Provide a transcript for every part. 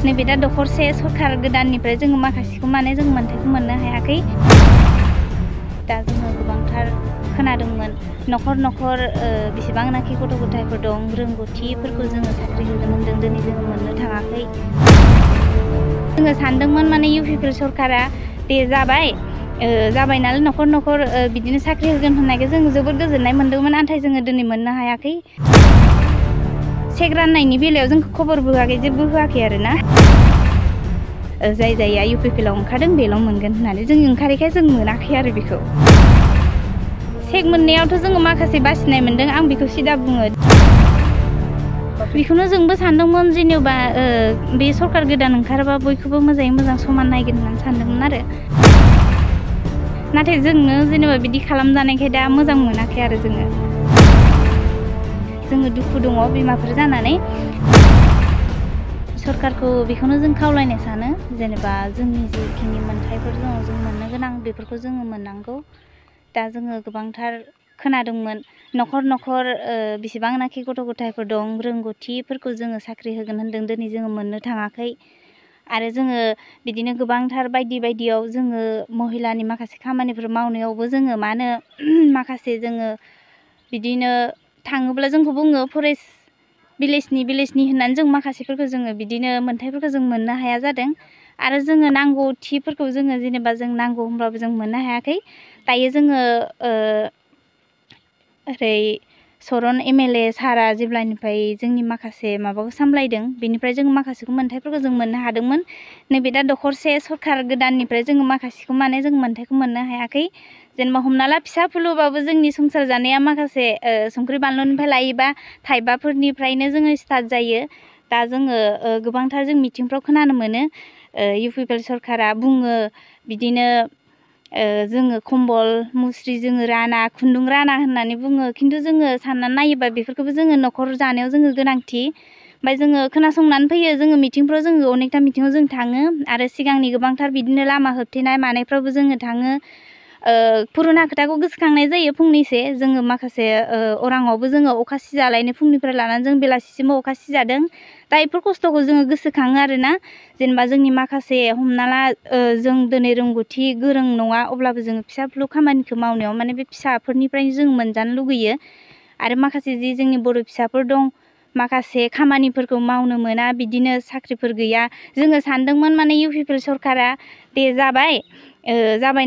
नैबे दा दखरसे सरकार गोदाननिफ्राय जोङो माखासेखौ माने जों मोन्थाइखौ मोननो हायाखै। दा जोङो गोबांथार खोनादोंमोन न'खर न'खर बेसेबांनाखि गथ' गथायफोर दं रोंगौथिफोरखौ जोङो साख्रि होगोन होनदों दिनै जोङो मोननो थाङाखै। जोङो सानदोंमोन माने इउपिपिएल सरकारा दे जाबाय नालाय न'खर न'खर बिदिनो साख्रि होगोन होननायखौ जों जोबोद गोजोननाय मोन्दोंमोन नाथाय जोङो दिनै मोननो हायाखै। चेक राननायनि बेलायाव जोंखौ खबरबो होआखै जेबो होआखै आरोना। जाय जायआ इउपिपिएलआव ओंखारदों बेल' मोनगोन होननानै जों ओंखारैखाय जों मोनाखै आरो बेखौ। चेक मोननायावथ' जोङो माखासे बासिनाय मोन्दों आं बेखौ सिदा बुङो। बेखौनो जोंबो सानदोंमोन जेनेबा बे सरकार गोदान ओंखारबा बयखौबो मोजाङै मोजां समान नायगोन होननानै सानदोंमोन आरो। नाथाय जोंनो जेनेबा बिदि खालामजानायखाय दा मोजां मोनाखै आरो जोङो दुखु दङ बिमाफोर जानानै। सरकारखौ बेखौनो जों खावलायनो सानो जेनेबा जोंनि जिखिनि मोन्थाइफोर दङ जों मोननो गोनां बेफोरखौ जोङो मोननांगौ। दा जोङो गोबांथार खोनादोंमोन न'खर न'खर बेसेबांनाखि गथ' गथायफोर दं रोंगौथिफोरखौ जोङो साख्रि होगोन होनदों दिनै जोङो मोननो थाङाखै। आरो जोङो बिदिनो गोबांथार बायदि बायदियाव जोङो महिलानि माखासे खामानिफोर मावनायावबो जोङो मा होनो माखासे जोङो बिदिनो थाङोब्ला जोंखौ बुङो फरेस्ट भिलेजनि होननानै जों माखासेफोरखौ जोङो बिदिनो मोन्थाइफोरखौ जों मोननो हाया जादों। आरो जोङो नांगौथिफोरखौ जोङो जेनेबा जों नांगौ होनब्लाबो जों मोननो हायाखै। दायो जोङो ओरै सरन एमएलए सारा जेब्लानिफ्राय जोंनि माखासे माबाखौ सामलायदों बेनिफ्राय जों माखासेखौ मोन्थाइफोरखौ जों मोननो हादोंमोन। नैबे दा दखरसे सरकार गोदाननिफ्राय जोङो माखासेखौ माने जों मोन्थाइखौ मोननो हायाखै। जेनेबा हमना ला फिसा फुलुबाबो जोंनि संसार जानाया माखासे संख्रि बानलुनिफ्राय लायोबा थाइबाफोरनिफ्रायनो जोङो स्टार्ट जायो। दा जोङो गोबांथार जों मिथिंफ्राव खोनानो मोनो इउपिपिएल सरकारा बुङो बिदिनो जोङो कम्बल मुस्रि जोङो राना खुन्दुं राना होननानै बुङो खिन्थु जोङो साननानै नायोबा बेफोरखौबो जोङो न'खर जानायाव जोङो गोनांथि। ओमफ्राय जोङो खोनासंनानै फैयो जोङो मिथिंफ्राव जोङो अनेकथा मिथिङाव जों थाङो आरो सिगांनि गोबांथार बिदिनो लामा होबथेनाय मानायफ्रावबो जोङो थाङो। पुरुना खोथाखौ गोसोखांनाय जायो फंनैसो जोङो माखासे अराङावबो जोङो अखा सिजालायनो फुंनिफ्राय लानानै जों बेलासिसिमाव अखा सिजादों। दा बेफोर खस्थ'खौ जोङो गोसोखाङो आरोना जेनेबा जोंनि माखासे हमना ला जों दिनै रोंगौथि गोरों नङा अब्लाबो जोङो फिसा फिलौ खामानिखौ मावनायाव माने बे फिसाफोरनिफ्रायनो जों मोनजानो लुगैयो। आरो माखासे जि जोंनि बर' फिसाफोर दं माखासे खामानिफोरखौ मावनो मोना बिदिनो साख्रिफोर गैया जोङो सानदोंमोन माने इउपिपिएल सरकारा दे जाबाय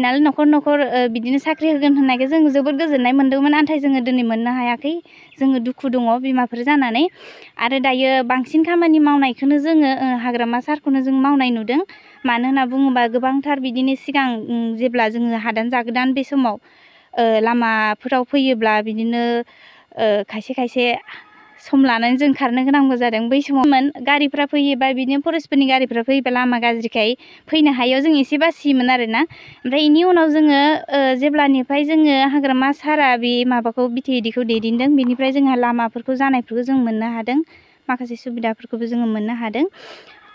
नालाय न'खर न'खर बिदिनो साख्रि होगोन होननायखौ जों जोबोद गोजोननाय मोन्दोंमोन नाथाय जोङो दिनै मोननो हायाखै। जोङो दुखु दङ बिमाफोर जानानै। आरो दायो बांसिन खामानि मावनायखौनो जोङो हाग्रामा सारखौनो जों मावनाय नुदों। मानो होनना बुङोबा गोबांथार बिदिनो सिगां जेब्ला जोङो हादान जागोदान बे समाव लामाफोराव फैयोब्ला बिदिनो खायसे सम लानानै जों खारनो गोनांबो जादों बै समावमोन गारिफ्रा फैयोबा बिदिनो फरेस्टफोरनि गारिफ्रा फैयोबा लामा गाज्रिखाय फैनो हायैयाव जों एसे बासियोमोन आरोना। ओमफ्राय बेनि उनाव जोङो जेब्लानिफ्राय जोङो हाग्रामा सारा बे माबाखौ बिटिएडिखौ दैदेनदों बेनिफ्राय जोंहा लामाफोरखौ जानायफोरखौ जों मोननो हादों। माखासे सुबिदाफोरखौबो जोङो मोननो हादों।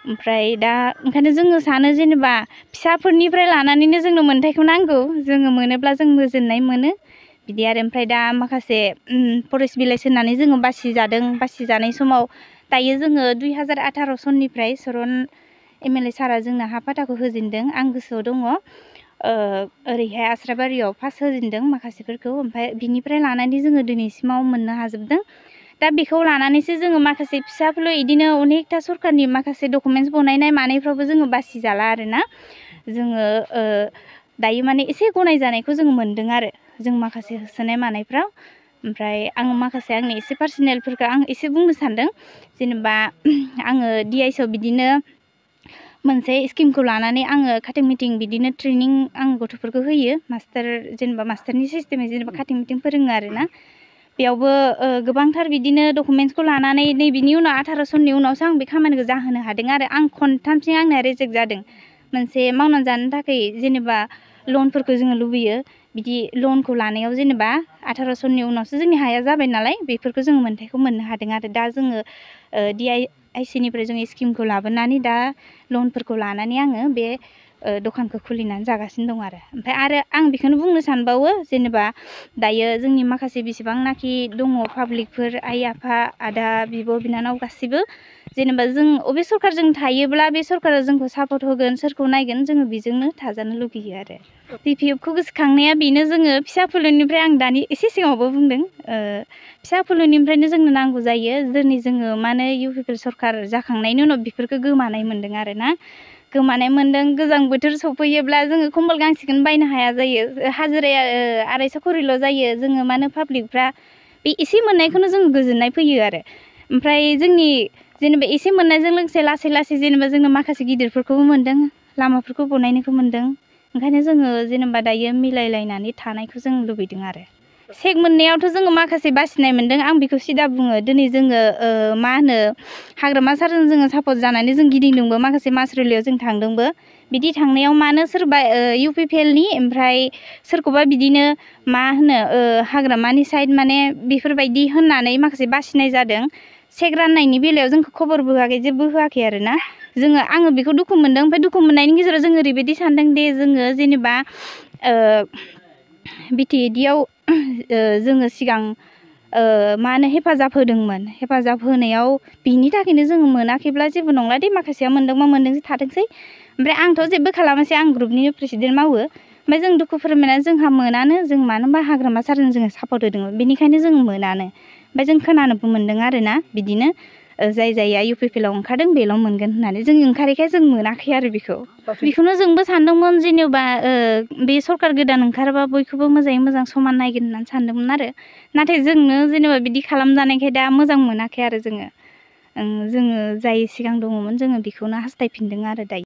ओमफ्राय दा ओंखायनो जोङो सानो जेनेबा फिसाफोरनिफ्राय लानानैनो जोंनो मोन्थाइखौ नांगौ जोङो मोनोब्ला जों गोजोननाय मोनो बिदि आरो। ओमफ्राय दा माखासे फरेस्ट भिलेज होननानै जोङो बासिजानाय समाव दायो जोङो 2018 सननिफ्राय सरन एमएलए सारा जोंनो हा फाथाखौ होजेनदों आं गोसोआव दङ। ओरैहाय आस्राबारियाव फार्स्ट होजेनदों माखासेफोरखौ ओमफ्राय बिनिफ्राय लानानै जोङो दिनैसिमाव मोननो हाजोबदों। दा बेखौ लानानैसो जोङो माखासे फिसा फिलौ बिदिनो अनेकथा सरकारनि माखासे डकुमेन्टस बनायनाय मानायफ्रावबो जोङो बासिजाला आरोना। जोङो दायो माने एसे गनायजानायखौ जोङो मोनदों आरो जों माखासे होसोनाय मानायफ्राव। ओमफ्राय आं माखासे आंनि एसे पार्सनेलफोरखौ आं एसे बुंनो सानदों जेनेबा आङो डिआइसआव बिदिनो मोनसे स्किमखौ लानानै आङो काटिं मिटिं बिदिनो ट्रेनिं आं गथ'फोरखौ होयो जेनेबा मास्टारनि सिस्टेमै जेनेबा काटिं मिटिं फोरोङो आरोना। बेयावबो गोबांथार बिदिनो डकुमेन्टसखौ लानानै नैबेनि उनाव 18 सननि उनावसो आं बे खामानिखौ जाहोनो हादों आरो आं खनथामसिम आंना रिजेक्ट जादों। मोनसे मावनानै जानो थाखाय जेनेबा लनफोरखौ जोङो लुबैयो बिदि लनखौ लानायाव जेनेबा 18 सननि उनावसो जोंनि हाया जाबाय नालाय बेफोरखौ जोङो मोन्थाइखौ मोननो हादों आरो दा जोङो डिआइसिनिफ्राय जोङो स्किमखौ लाबोनानै दा लनफोरखौ लानानै आङो बे दखानखौ खुलिनानै जागासिनो दं आरो आं बेखौनो बुंनो सानबावो जेनेबा दायो जोंनि माखासे बेसेबांनाखि दङ पाब्लिकफोर आइ आफा आदा बिब' बिनानाव गासिबो जेनेबा जों अबे सरकारजों थायोब्ला बे सरकारा जोंखौ सापर्ट होगोन सोरखौ नायगोन जोङो बेजोंनो थाजानो लुगैयो आरो DPFखौ गोसोखांनाया बेनो जोङो फिसा फुलुनिफ्राय आं दानि एसे सिगाङावबो बुंदों फिसा फुलुनिफ्रायनो जोंनो नांगौ जायो दिनै जोङो माने UPPL सरकार जाखांनायनि उनाव बेफोरखौ गोमानाय मोन्दों आरो ना गोमानाय मोन्दों गोजां बोथोर सफैयोब्ला जोङो कम्बल गांसेखौनो बायनो हाया जायो हाजिराया 250 खरिल' जायो जोङो माने पाब्लिकफ्रा बे एसे मोननायखौनो जों गोजोननाय फैयो आरो ओमफ्राय जोंनि जेनेबा एसे मोननायजों लोगोसे लासै लासै जेनेबा जोंनो माखासे गिदिरफोरखौबो मोन्दों लामाफोरखौ बनायनायखौ मोन्दों ओंखायनो जोङो जेनेबा दायो मिलायलायनानै थानायखौ जों लुबैदों आरो सेक मोननायावथ' जोङो माखासे बासिनाय मोन्दों आं बेखौ सिदा बुङो दिनै जोङो मा होनो हाग्रामा सारजों जोङो सापर्ट जानानै जों गिदिंदोंबो माखासे मासरुलियाव जों थांदोंबो बिदि थांनायाव मानो सोरबा UPPLनि ओमफ्राय सोरखौबा बिदिनो मा होनो हाग्रामानि साइड माने बेफोरबायदि होननानै माखासे बासिनाय जादों सेक राननायनि बेलायाव जोंखौ खबरबो होआखै जेबो होआखै आरो ना आङो बेखौ दुखु मोनदों ओमफ्राय दुखु मोननायनि गेजेराव जों ओरैबायदि सानदों दे जोङो जेनेबा BTEDआव जोङो सिगां मा होनो हेफाजाब होदोंमोन हेफाजाब होनायाव बिनि थाखायनो जोङो मोनाखैब्ला जेबो नंला दे माखासेया मोनदोंबा मोनदोंसै थाथोंसै ओमफ्राय आंथ' जेबो खालामासै आं ग्रुपनिनो प्रेसिडेन्ट मावो ओमफ्राय जों दुखु फोरमायनानै जोंहा मोनानो जों मानो होनबा हाग्रामा सारजों जोङो सापर्ट होदोंमोन बेनिखायनो जों मोनानो ओमफ्राय जों खोनानोबो मोन्दों आरो ना बिदिनो जाय जाया UPPLआव ओंखारदों बेल' मोनगोन होननानै जों ओंखारैखाय जों मोनाखै आरो बेखौनो जोंबो सानदोंमोन जेनेबा बे सरकार गोदान ओंखारबा बयखौबो मोजाङै मोजां समान नायगोन होननानै सानदोंमोन आरो नाथाय जोंनो जेनेबा बिदि खालामजानायखाय दा मोजां मोनाखै आरो जोङो जाय सिगां दङमोन जोङो बेखौनो हास्थायफिनदों आरो दायो